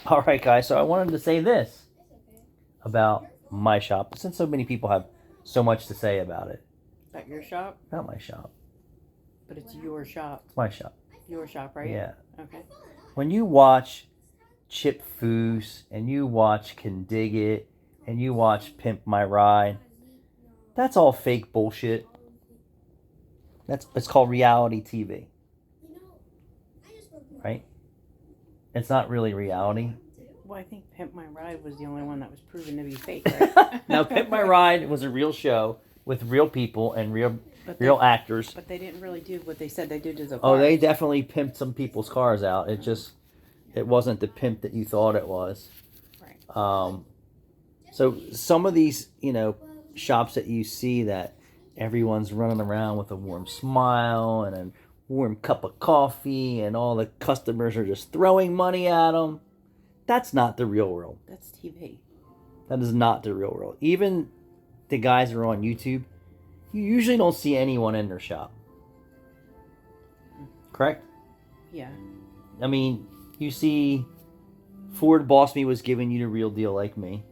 All right, guys. So I wanted to say this about my shop, since so many people have so much to say about it. At your shop? About my shop. But it's your shop. It's my shop. Your shop, right? Yeah. Okay. When you watch Chip Foose and you watch Can Dig It and you watch Pimp My Ride, that's all fake bullshit. It's called reality TV, right? It's not really reality. Well, I think Pimp My Ride was the only one that was proven to be fake, right? Now, Pimp My Ride was a real show with real people and real actors. But they didn't really do what they said they did to the Oh, cars. they definitely pimped some people's cars out. It wasn't the pimp that you thought it was. Right. So some of these, shops that you see that everyone's running around with a warm smile and a warm cup of coffee and all the customers are just throwing money at them. That's not the real world. That's TV. That is not the real world. Even the guys that are on YouTube, you usually don't see anyone in their shop. Correct? Yeah. I mean, you see Ford Boss Me was giving you the real deal like me.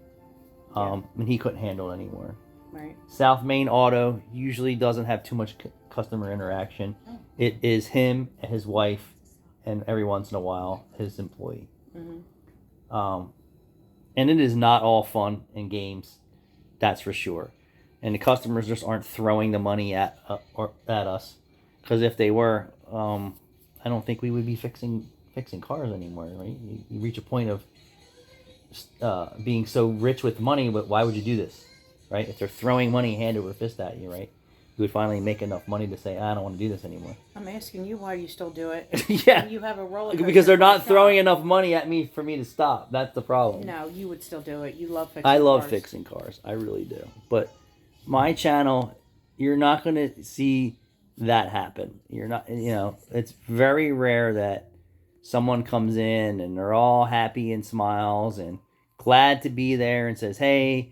And he couldn't handle it anymore. Right. South Main Auto usually doesn't have too much customer interaction. It is him and his wife, and every once in a while his employee. Mm-hmm. And it is not all fun and games, that's for sure. And the customers just aren't throwing the money at us, because if they were, I don't think we would be fixing cars anymore. Right? You reach a point of being so rich with money, but why would you do this? Right? If they're throwing money hand over fist at you, right? You would finally make enough money to say, I don't want to do this anymore. I'm asking you why you still do it. Yeah. You have a roller coaster. Because they're not throwing enough money at me for me to stop. That's the problem. No, you would still do it. You love fixing cars. I love cars. fixing cars. I really do. But my channel, you're not going to see that happen. You're not, it's very rare that someone comes in and they're all happy and smiles and glad to be there and says, hey,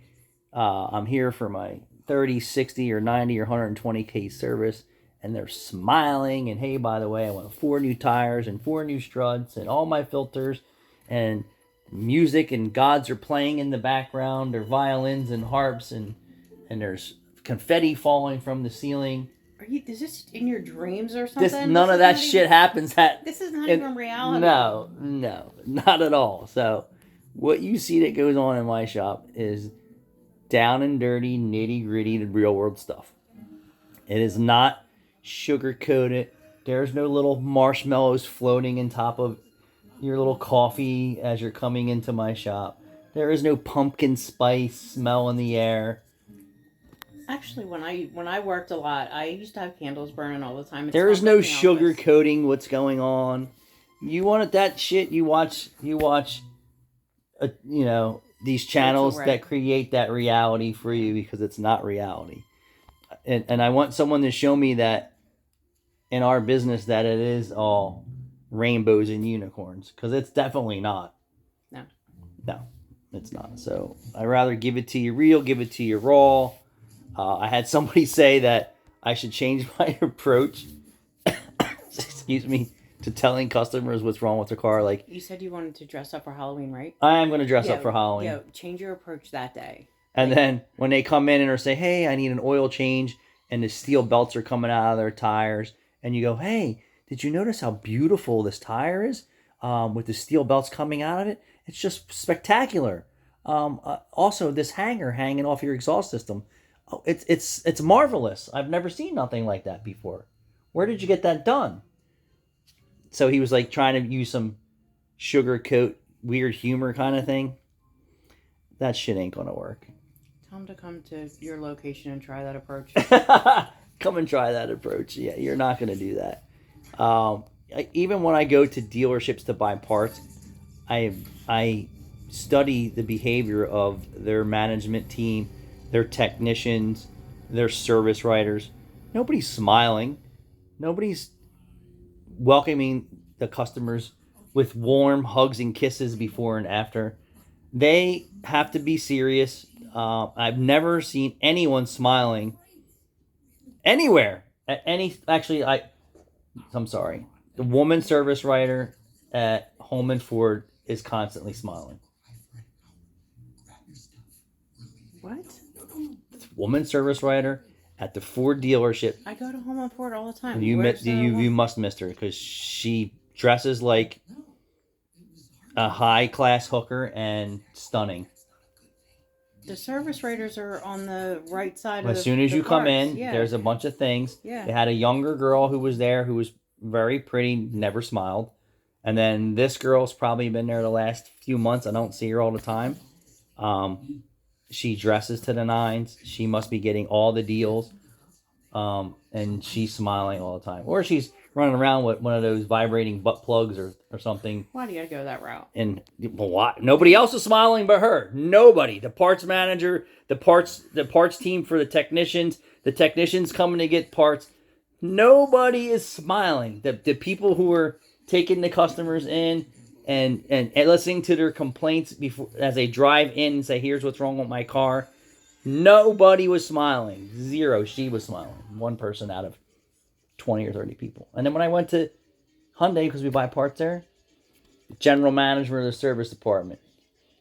I'm here for my 30, 60, or 90 or 120K service, and they're smiling, and hey, by the way, I want 4 new tires and 4 new struts and all my filters, and music and gods are playing in the background, or violins and harps, and there's confetti falling from the ceiling. Is this in your dreams or something? None of that shit happens. This is not even reality. No, not at all. So what you see that goes on in my shop is down and dirty, nitty gritty, the real world stuff. It is not sugar coated. There's no little marshmallows floating in top of your little coffee as you're coming into my shop. There is no pumpkin spice smell in the air. Actually, when I worked a lot, I used to have candles burning all the time. There is no sugar coating what's going on. You wanted that shit, you watch these channels that create that reality for you, because it's not reality. And I want someone to show me that in our business that it is all rainbows and unicorns, because it's definitely not. No, it's not. So I'd rather give it to you real, give it to you raw. I had somebody say that I should change my approach excuse me, to telling customers what's wrong with their car. Like, you said you wanted to dress up for Halloween, right? I am going to dress up for Halloween. Yeah, change your approach that day. And then when they come in and say, hey, I need an oil change, and the steel belts are coming out of their tires, and you go, hey, did you notice how beautiful this tire is with the steel belts coming out of it? It's just spectacular. Also, this hanger hanging off your exhaust system, oh, it's marvelous. I've never seen nothing like that before. Where did you get that done? So he was like trying to use some sugarcoat, weird humor kind of thing. That shit ain't gonna work. Tell him to come to your location and try that approach. Come and try that approach. Yeah, you're not gonna do that. Even when I go to dealerships to buy parts, I study the behavior of their management team, their technicians, their service writers. Nobody's smiling. Nobody's welcoming the customers with warm hugs and kisses before and after. They have to be serious. I've never seen anyone smiling anywhere at any. Actually, I'm sorry. The woman service writer at Holman Ford is constantly smiling. What? Woman service writer at the Ford dealership. I go to Home and Ford all the time. You must miss her because she dresses like a high class hooker and stunning. The service writers are on the right side of As soon as you come in, yeah. there's a bunch of things. Yeah. They had a younger girl who was there who was very pretty, never smiled. And then this girl's probably been there the last few months. I don't see her all the time. She dresses to the nines. She must be getting all the deals. And she's smiling all the time. Or she's running around with one of those vibrating butt plugs or something. Why do you gotta go that route? And nobody else is smiling but her. Nobody. The parts manager, the parts team for the technicians coming to get parts. Nobody is smiling. The people who are taking the customers in and listening to their complaints before as they drive in and say, "Here's what's wrong with my car." Nobody was smiling. Zero. She was smiling. One person out of 20 or 30 people. And then when I went to Hyundai, because we buy parts there, general manager of the service department,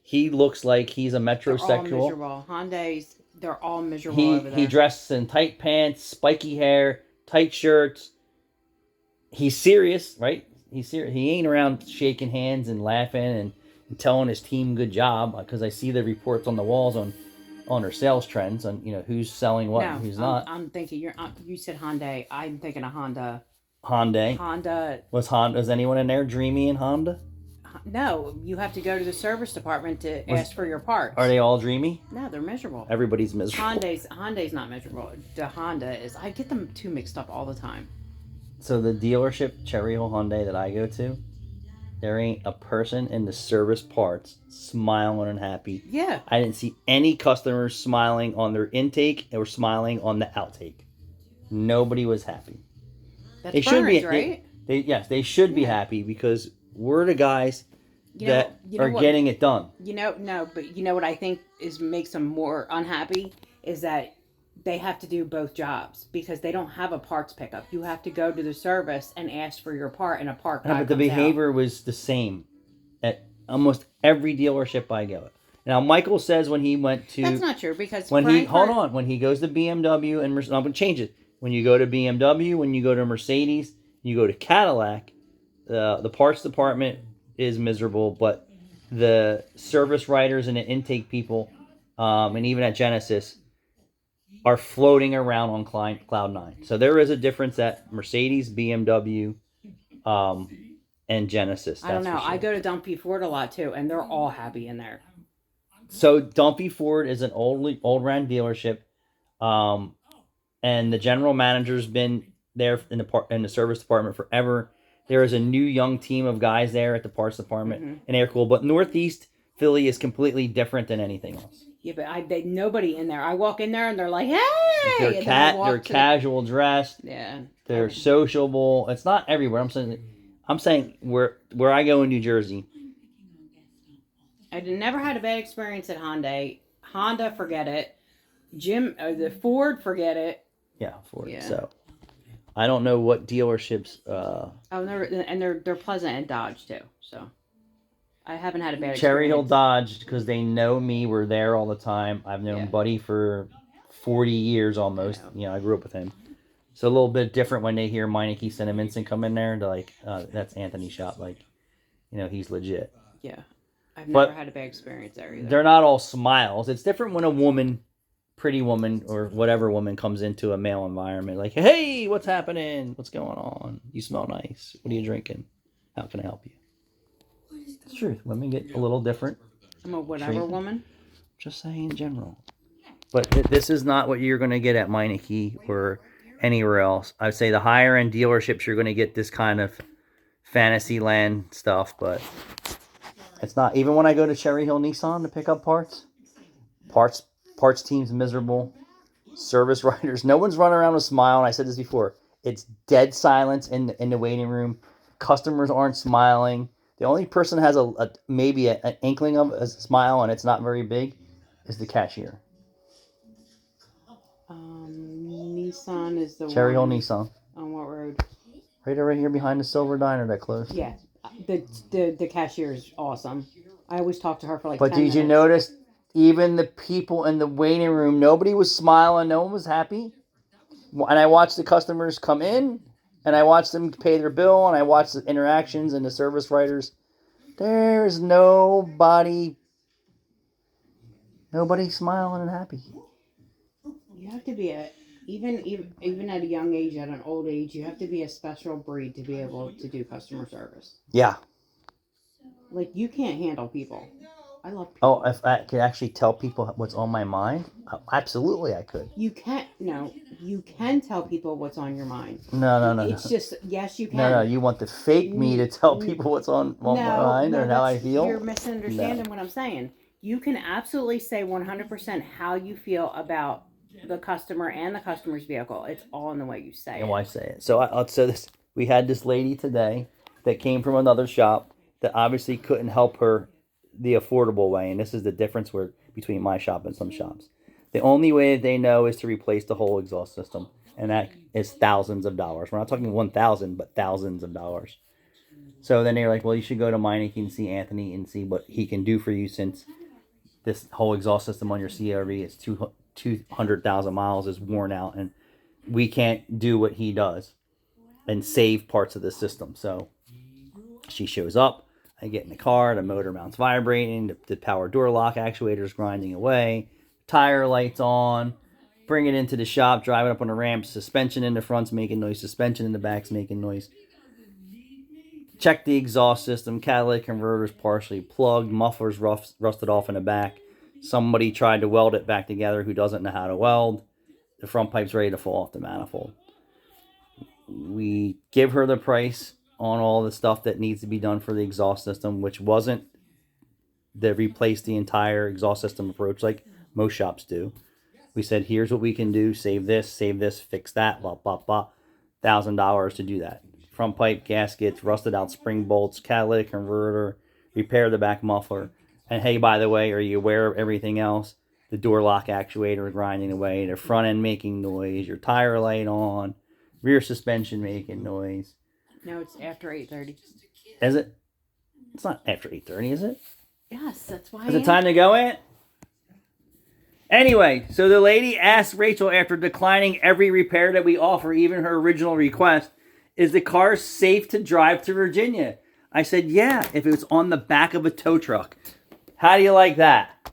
he looks like he's a metrosexual. They're all miserable. Hyundais, they're all miserable over there. He dresses in tight pants, spiky hair, tight shirts. He's serious, right? He's serious. He ain't around shaking hands and laughing and telling his team good job, because I see the reports on the walls on her sales trends on who's selling what and who's not. I'm thinking you said Hyundai. I'm thinking of Honda. Honda. Was anyone in there dreamy in Honda? No, you have to go to the service department to ask for your parts. Are they all dreamy? No, they're miserable. Everybody's miserable. Hyundai's not miserable. The Honda is. I get them too mixed up all the time. So the dealership, Cherry Hill Hyundai, that I go to, there ain't a person in the service parts smiling and happy. Yeah. I didn't see any customers smiling on their intake or smiling on the outtake. Nobody was happy. That's they should be, right? They should be happy, because we're the guys that are getting it done. But you know what I think makes them more unhappy is that they have to do both jobs, because they don't have a parts pickup. You have to go to the service and ask for your part, and a part guy but the behavior was the same at almost every dealership I go. Now, Michael says when he went to... That's not true, because... when he goes to BMW and... I'm going to change it. When you go to BMW, when you go to Mercedes, you go to Cadillac, the parts department is miserable, but the service writers and the intake people, and even at Genesis, are floating around on Cloud 9. So there is a difference at Mercedes, BMW, and Genesis. I don't know. Sure. I go to Dumpy Ford a lot too, and they're all happy in there. So Dumpy Ford is an old ran dealership, and the general manager's been there in the service department forever. There is a new young team of guys there at the parts department, and they're cool. But Northeast Philly is completely different than anything else. Yeah, but nobody in there. I walk in there and they're like, "Hey!" They're casual dressed. Yeah. They're sociable. It's not everywhere. I'm saying where I go in New Jersey. I never had a bad experience at Hyundai. Honda, forget it. The Ford, forget it. Yeah, Ford. Yeah. So I don't know what dealerships. They're pleasant at Dodge too. So I haven't had a bad experience. Cherry Hill Dodge, because they know me. We're there all the time. I've known Buddy for 40 years almost. I grew up with him. So a little bit different when they hear Meineke Cinnamon come in there. They're like, that's Anthony's shop. Like, he's legit. Yeah. I've never had a bad experience there either. They're not all smiles. It's different when a woman, pretty woman, or whatever woman comes into a male environment. Like, hey, what's happening? What's going on? You smell nice. What are you drinking? How can I help you? It's the truth. Women get a little different. I'm a whatever woman. Just saying in general. But this is not what you're going to get at Meineke or anywhere else. I would say the higher end dealerships, you're going to get this kind of fantasy land stuff, but it's not. Even when I go to Cherry Hill Nissan to pick up parts team's miserable. Service writers, no one's running around with a smile. And I said this before. It's dead silence in the waiting room. Customers aren't smiling. The only person has maybe an inkling of a smile, and it's not very big, is the cashier. Nissan is the Cherry Hill Nissan. On what road? Right over here behind the Silver Diner that closed. Yeah, The cashier is awesome. I always talk to her for like But 10 did you minutes. notice even the people in the waiting room, nobody was smiling, no one was happy? And I watched the customers come in, and I watched them pay their bill, and I watched the interactions and the service writers. There's nobody smiling and happy. You have to be even at a young age, at an old age, you have to be a special breed to be able to do customer service. Yeah. Like, you can't handle people. I love Oh, people. if I could actually tell people what's on my mind, absolutely I could. You can't. No, you can tell people what's on your mind. No. It's just yes, you No, can. you want the fake me to tell people what's on my No, mind no, or how I that's you're feel? misunderstanding No. what I'm saying. You can absolutely say 100% how you feel about the customer and the customer's vehicle. It's all in the way you say And it. why say it? So I'll say this: we had this lady today that came from another shop that obviously couldn't help her the affordable way, and this is the difference between my shop and some shops. The only way that they know is to replace the whole exhaust system, and that is thousands of dollars. We're not talking 1,000, but thousands of dollars. So then they're like, "Well, you should go to Meineke and see Anthony and see what he can do for you, since this whole exhaust system on your CRV is 200,000 miles, is worn out, and we can't do what he does and save parts of the system." So she shows up. I get in the car. The motor mount's vibrating. The power door lock actuator is grinding away. Tire lights on. Bring it into the shop. Driving up on the ramp. Suspension in the front's making noise. Suspension in the back's making noise. Check the exhaust system. Catalytic converter's partially plugged. Muffler's rusted off in the back. Somebody tried to weld it back together who doesn't know how to weld. The front pipe's ready to fall off the manifold. We give her the price on all the stuff that needs to be done for the exhaust system, which wasn't to replace the entire exhaust system approach like most shops do. We said, here's what we can do: save this, fix that, blah blah blah. $1,000 to do that. Front pipe, gaskets, rusted out spring bolts, catalytic converter, repair the back muffler. And hey, by the way, are you aware of everything else? The door lock actuator grinding away, the front end making noise, your tire light on, rear suspension making noise. No, it's after 8:30. Is it? It's not after 8:30, is it? Yes, that's why. Is it time to go in? Anyway, so the lady asked Rachel, after declining every repair that we offer, even her original request, is the car safe to drive to Virginia? I said, yeah, if it was on the back of a tow truck. How do you like that?